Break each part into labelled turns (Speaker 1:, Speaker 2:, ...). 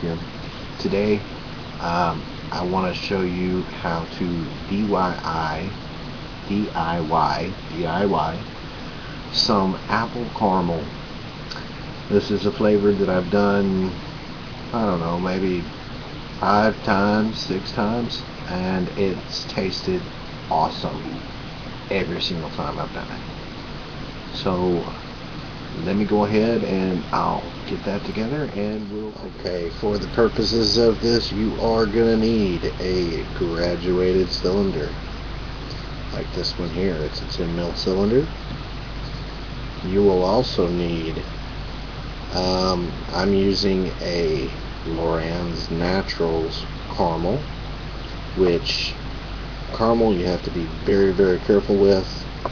Speaker 1: you. Today, I want to show you how to DIY some apple caramel. This is a flavor that I've done, I don't know, maybe 5 times, 6 times, and it's tasted awesome every single time I've done it. So let me go ahead and I'll get that together and okay, for the purposes of this, you are gonna need a graduated cylinder like this one here. It's a 10 mil cylinder. You will also need I'm using a Loran's Naturals caramel, which caramel you have to be very careful with.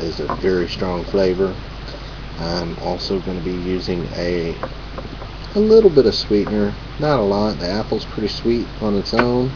Speaker 1: It's a very strong flavor. I'm also going to be using a little bit of sweetener, not a lot. The apple's pretty sweet on its own,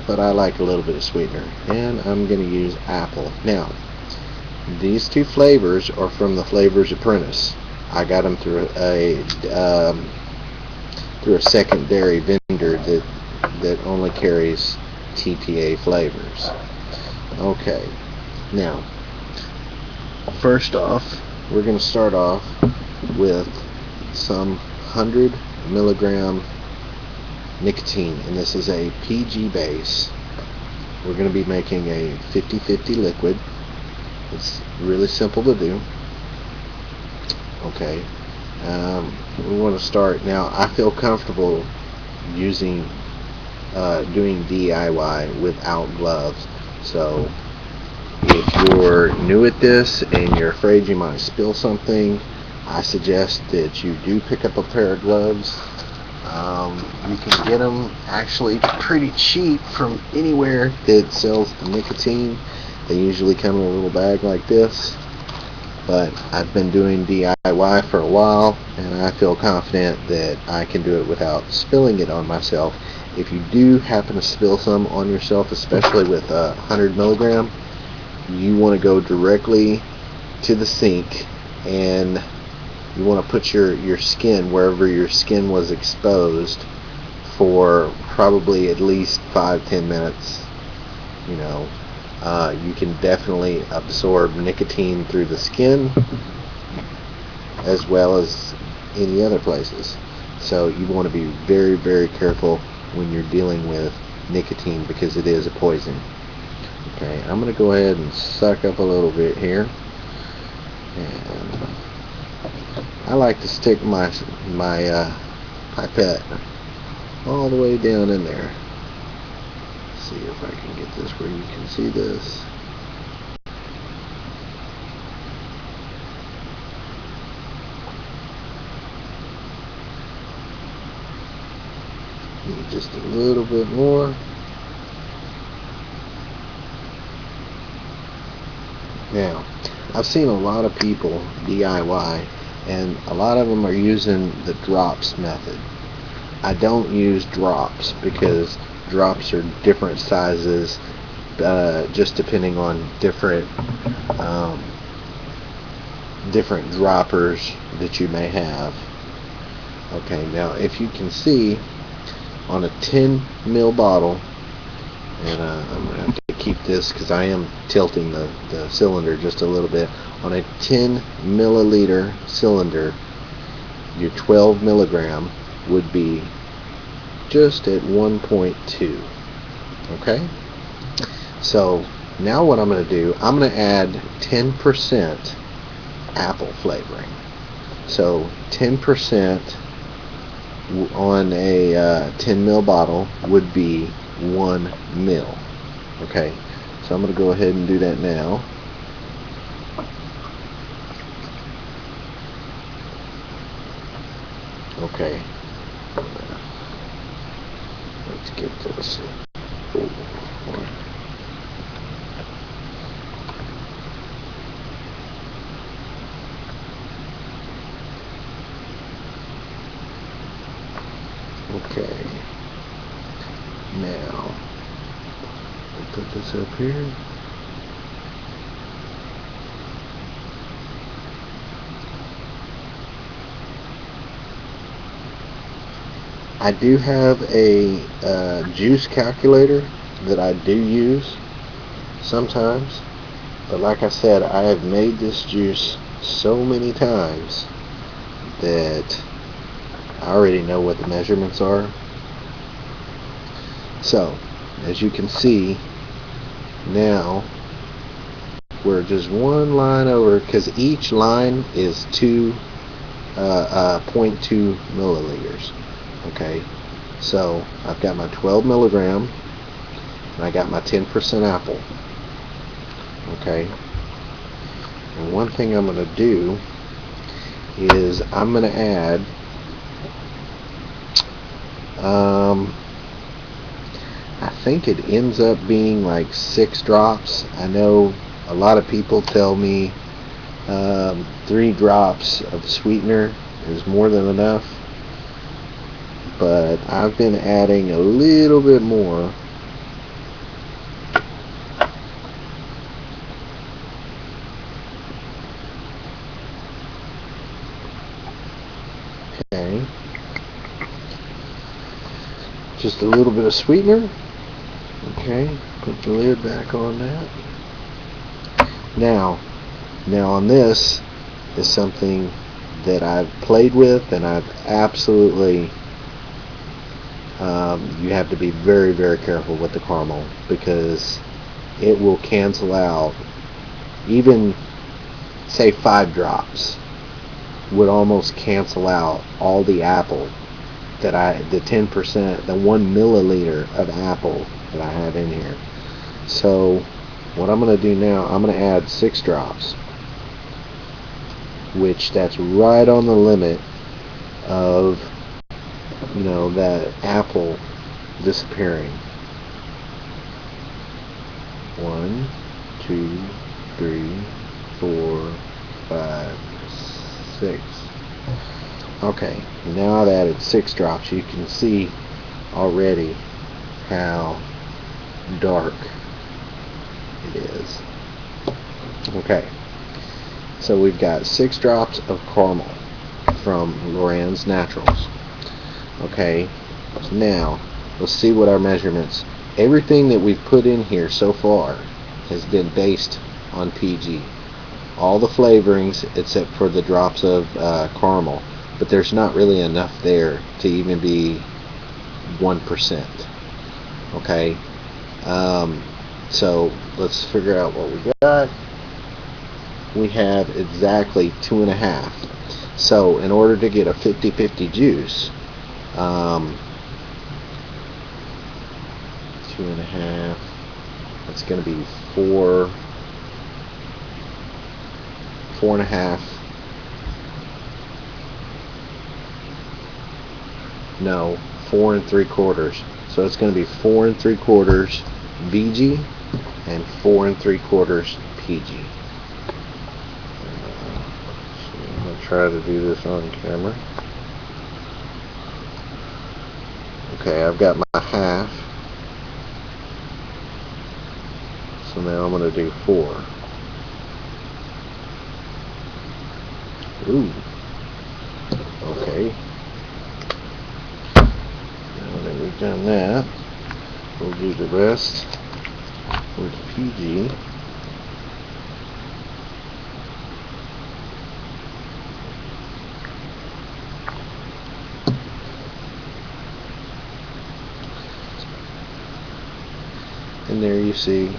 Speaker 1: but I like a little bit of sweetener, and I'm going to use apple. Now, these two flavors are from the Flavors Apprentice. I got them through a secondary vendor that only carries TPA flavors. Okay, now first off, we're going to start off with some 100 milligram nicotine, and this is a PG base. We're going to be making a 50-50 liquid. It's really simple to do. Okay, we want to start now. I feel comfortable doing DIY without gloves, so if you're new at this and you're afraid you might spill something, I suggest that you do pick up a pair of gloves. You can get them actually pretty cheap from anywhere that sells the nicotine. They usually come in a little bag like this, but I've been doing DIY for a while and I feel confident that I can do it without spilling it on myself. If you do happen to spill some on yourself, especially with 100 milligram, you want to go directly to the sink and you want to put your skin wherever your skin was exposed for probably at least 5-10 minutes. You can definitely absorb nicotine through the skin as well as any other places. So you want to be very careful when you're dealing with nicotine because it is a poison. Okay, I'm going to go ahead and suck up a little bit here, and I like to stick my pipette all the way down in there. Let's see if I can get this where you can see this. Need just a little bit more. Now, I've seen a lot of people DIY, and a lot of them are using the drops method. I don't use drops because drops are different sizes, just depending on different droppers that you may have. Okay, now if you can see on a 10 ml bottle, and I'm going to have to keep this because I am tilting the cylinder just a little bit. On a 10 milliliter cylinder, your 12 milligram would be just at 1.2. Okay? So now what I'm going to do, I'm going to add 10% apple flavoring. So 10% on a 10 ml bottle would be 1 ml. Okay, so I'm going to go ahead and do that now. Okay, let's get this. Okay, now we'll put this up here. I do have a juice calculator that I do use sometimes, but like I said, I have made this juice so many times that I already know what the measurements are. So, as you can see, now we're just one line over, because each line is 0.2 milliliters. Okay, so I've got my 12 milligram and I got my 10% apple. Okay, and one thing I'm going to do is I'm going to add I think it ends up being like 6 drops. I know a lot of people tell me 3 drops of sweetener is more than enough, but I've been adding a little bit more. Okay, just a little bit of sweetener. Okay, put the lid back on that. Now on this is something that I've played with, and I've absolutely you have to be very, very careful with the caramel, because it will cancel out, even say 5 drops would almost cancel out all the apple that the 10%, the 1 milliliter of apple that I have in here. So what I'm going to do now, I'm going to add 6 drops, which that's right on the limit of, you know, that apple disappearing. 1, 2, 3, 4, 5, 6. Okay, now I've added 6 drops. You can see already how dark it is. Okay, so we've got 6 drops of caramel from Lorenz Naturals. Okay, now let's see what our measurements. Everything that we've put in here so far has been based on PG. All the flavorings except for the drops of caramel, but there's not really enough there to even be 1%. Okay, so let's figure out what we got. We have exactly 2.5. So in order to get a 50-50 juice, 2.5, that's going to be 4.5. No, 4 3/4. So it's going to be 4 3/4 VG and 4 3/4 PG. So I'm going to try to do this on camera. Okay, I've got my half. So now I'm going to do 4. Ooh. Okay. Now that we've done that, we'll do the rest with PG. And there you see,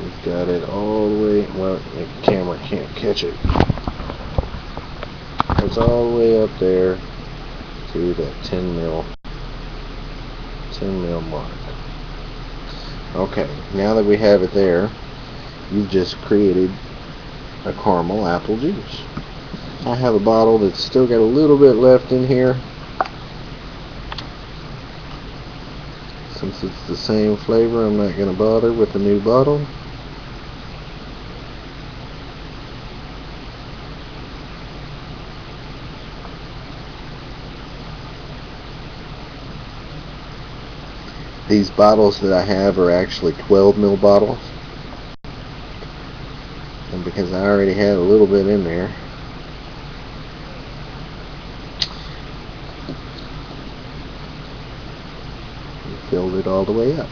Speaker 1: we've got it all the way, well, the camera can't catch it. It's all the way up there to that 10 mil mark. Okay, now that we have it there, you've just created a caramel apple juice. I have a bottle that's still got a little bit left in here. Since it's the same flavor, I'm not going to bother with the new bottle. These bottles that I have are actually 12 ml bottles, and because I already had a little bit in there, filled it all the way up.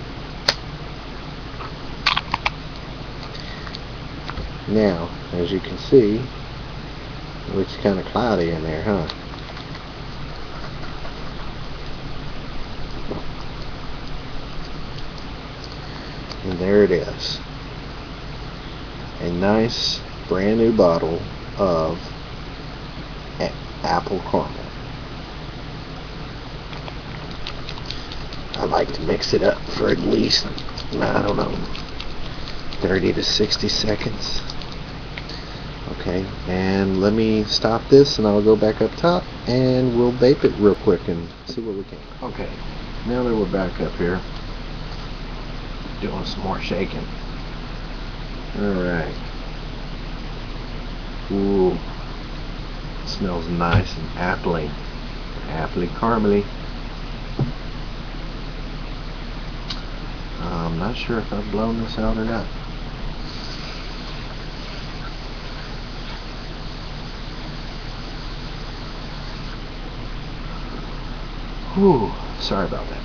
Speaker 1: Now, as you can see, it looks kind of cloudy in there, huh? And there it is. A nice brand new bottle of apple caramel. I like to mix it up for at least, I don't know, 30 to 60 seconds. Okay, and let me stop this and I'll go back up top and we'll vape it real quick and see what we can. Okay, now that we're back up here, doing some more shaking. Alright. Ooh. Smells nice and appley. Appley caramely. I'm not sure if I've blown this out or not. Whew, sorry about that.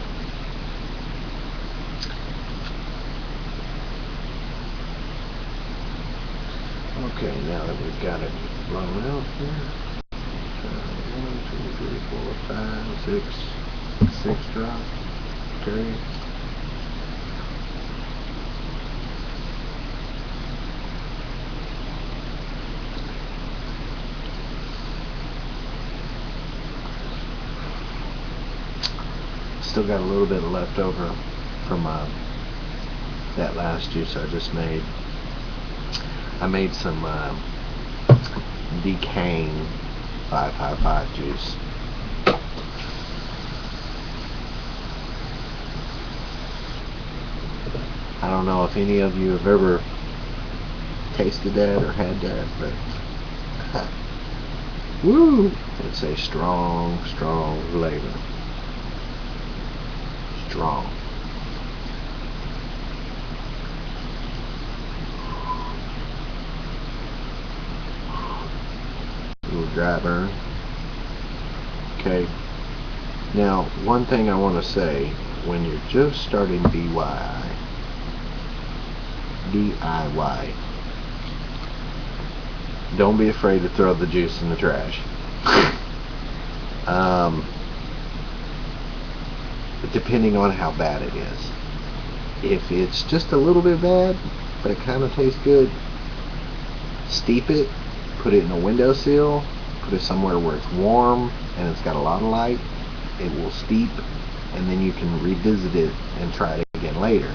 Speaker 1: Okay, now that we've got it blown out here, 1, 2, 3, 4, 5, 6 drops. Okay. Still got a little bit left over from that last juice I just made. I made some decaying 555 juice. I don't know if any of you have ever tasted that or had that, but woo! It's a strong flavor. Strong. Little dry burn. Okay. Now, one thing I want to say, when you're just starting DIY, don't be afraid to throw the juice in the trash. Depending on how bad it is. If it's just a little bit bad, but it kind of tastes good, steep it, put it in a windowsill, put it somewhere where it's warm and it's got a lot of light. It will steep, and then you can revisit it and try it again later.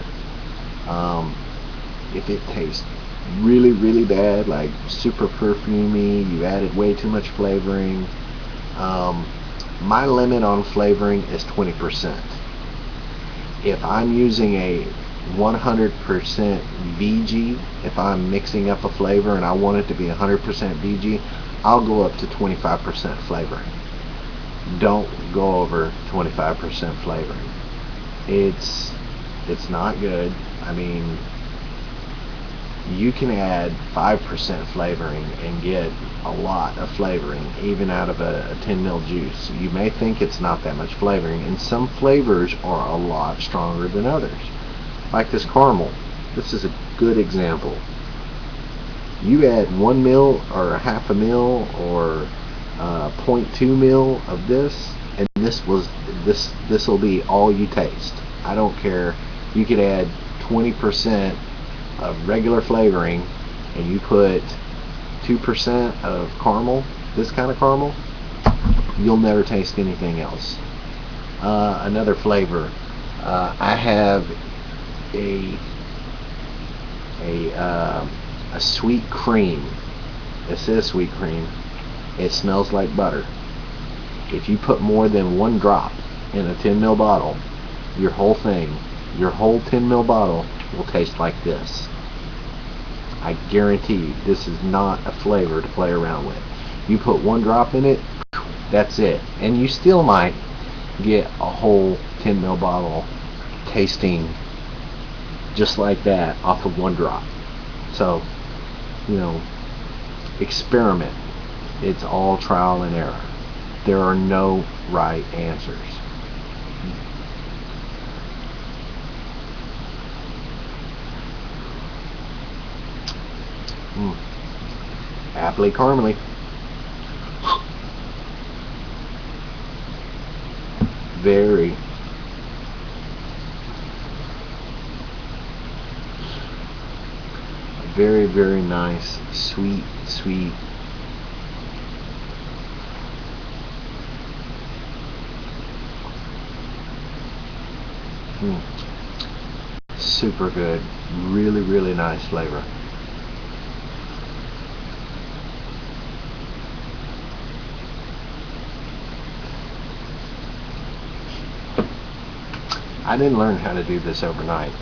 Speaker 1: If it tastes really bad, like super perfumey, you added way too much flavoring, my limit on flavoring is 20%. If I'm using a 100% VG, if I'm mixing up a flavor and I want it to be 100% VG, I'll go up to 25% flavoring. Don't go over 25% flavoring. It's not good. I mean, you can add 5% flavoring and get a lot of flavoring, even out of a 10 ml juice. You may think it's not that much flavoring, and some flavors are a lot stronger than others. Like this caramel. This is a good example. You add 1 ml or a half a ml or 0.2 ml of this, and this will be all you taste. I don't care. You could add 20% of regular flavoring and you put 2% of caramel, this kind of caramel, you'll never taste anything else. Another flavor, I have a sweet cream. It says sweet cream. It smells like butter. If you put more than 1 drop in a 10 ml bottle, your whole 10 ml bottle will taste like this. I guarantee you, this is not a flavor to play around with. You put 1 drop in it, that's it. And you still might get a whole 10 ml bottle tasting just like that off of 1 drop. So, experiment. It's all trial and error. There are no right answers. Mm. Aptly caramely. Very, very, very nice, sweet, sweet. Mm. Super good. Really, really nice flavor. I didn't learn how to do this overnight.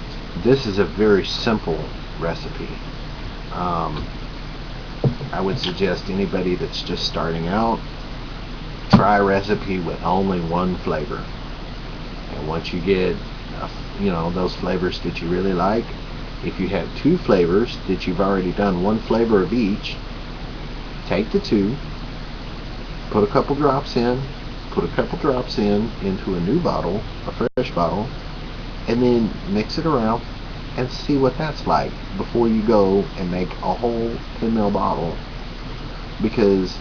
Speaker 1: This is a very simple recipe. Um, I would suggest anybody that's just starting out, try a recipe with only one flavor. And once you get, those flavors that you really like, if you have two flavors that you've already done one flavor of each, take the two, put a couple drops in, into a new bottle, a fresh bottle, and then mix it around and see what that's like before you go and make a whole 10 ml bottle. Because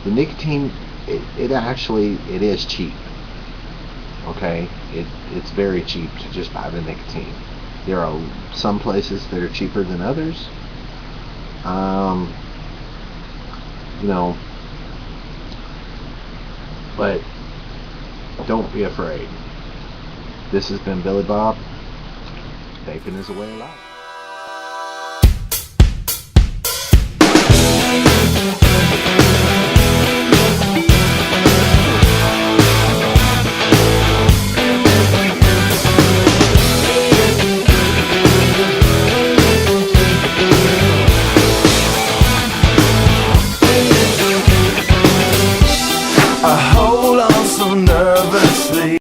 Speaker 1: the nicotine, it is cheap. Okay, it's very cheap to just buy the nicotine. There are some places that are cheaper than others. Um, you know, but don't be afraid. This has been Billy Bob. Vaping is a way of life.